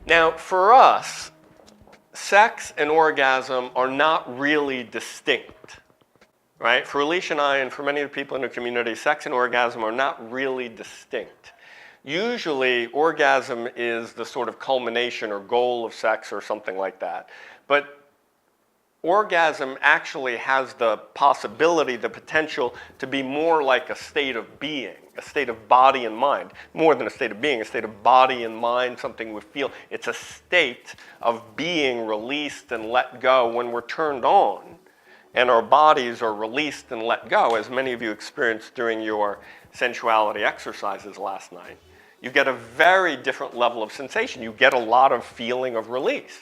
Now, for us, sex and orgasm are not really distinct, right? For Alicia and I, and for many of the people in the community, sex and orgasm are not really distinct. Usually, orgasm is the sort of culmination or goal of sex or something like that. But orgasm actually has the possibility, the potential to be more like a state of being, a state of body and mind. More than a state of being, a state of body and mind, something we feel. It's a state of being released and let go when we're turned on and our bodies are released and let go, as many of you experienced during your sensuality exercises last night. You get a very different level of sensation. You get a lot of feeling of release.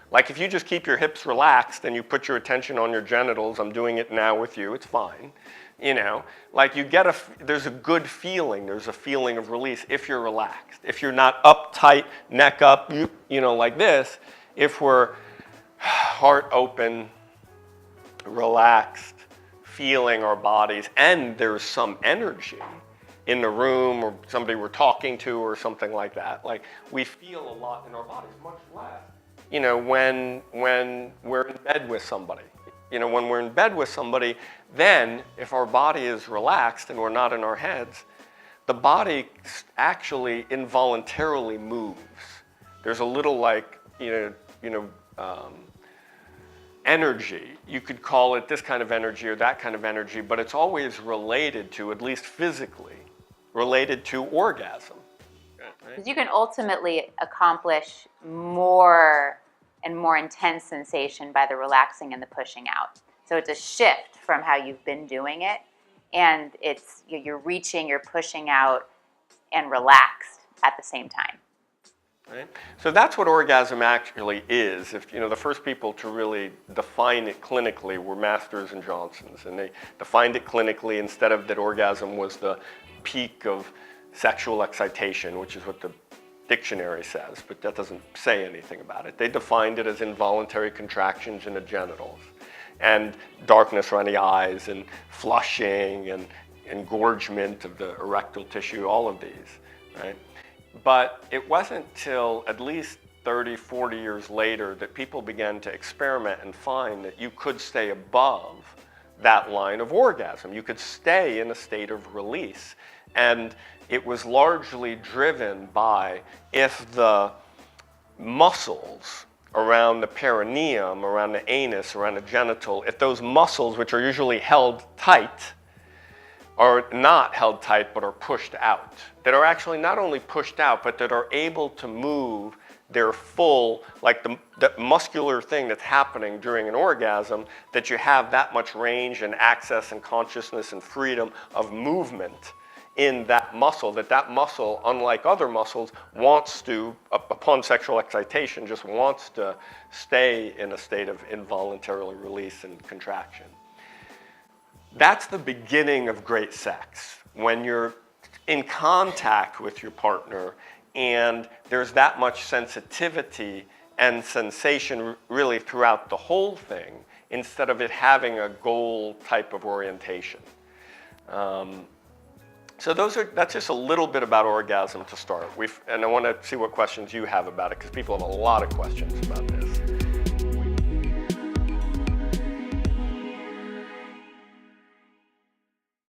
Like if you just keep your hips relaxed and you put your attention on your genitals, I'm doing it now with you, it's fine. You know, like you get there's a good feeling, there's a feeling of release if you're relaxed. If you're not uptight, neck up, you know, like this, if we're heart open, relaxed, feeling our bodies, and there's some energy in the room or somebody we're talking to or something like that. Like we feel a lot in our bodies, much less, you know, when we're in bed with somebody. You know, when we're in bed with somebody, then if our body is relaxed and we're not in our heads, the body actually involuntarily moves. There's a little like, energy. You could call it this kind of energy or that kind of energy, but it's always related to, at least physically, related to orgasm. Because you can ultimately accomplish more and more intense sensation by the relaxing and the pushing out. So it's a shift from how you've been doing it, and it's you're reaching, you're pushing out, and relaxed at the same time. Right? So that's what orgasm actually is. If the first people to really define it clinically were Masters and Johnsons, and they defined it clinically instead of that orgasm was the peak of sexual excitation, which is what the dictionary says, but that doesn't say anything about it. They defined it as involuntary contractions in the genitals and darkness around the eyes and flushing and engorgement of the erectile tissue, all of these, right? But it wasn't till at least 30, 40 years later that people began to experiment and find that you could stay above that line of orgasm. You could stay in a state of release. And it was largely driven by if the muscles around the perineum, around the anus, around the genital, if those muscles, which are usually held tight, are not held tight but are pushed out, that are actually not only pushed out, but that are able to move their full, like the muscular thing that's happening during an orgasm, that you have that much range and access and consciousness and freedom of movement in that muscle, that muscle, unlike other muscles, wants to, upon sexual excitation, just wants to stay in a state of involuntarily release and contraction. That's the beginning of great sex, when you're in contact with your partner and there's that much sensitivity and sensation really throughout the whole thing, instead of it having a goal type of orientation. So that's just a little bit about orgasm to start. And I want to see what questions you have about it, because people have a lot of questions about this.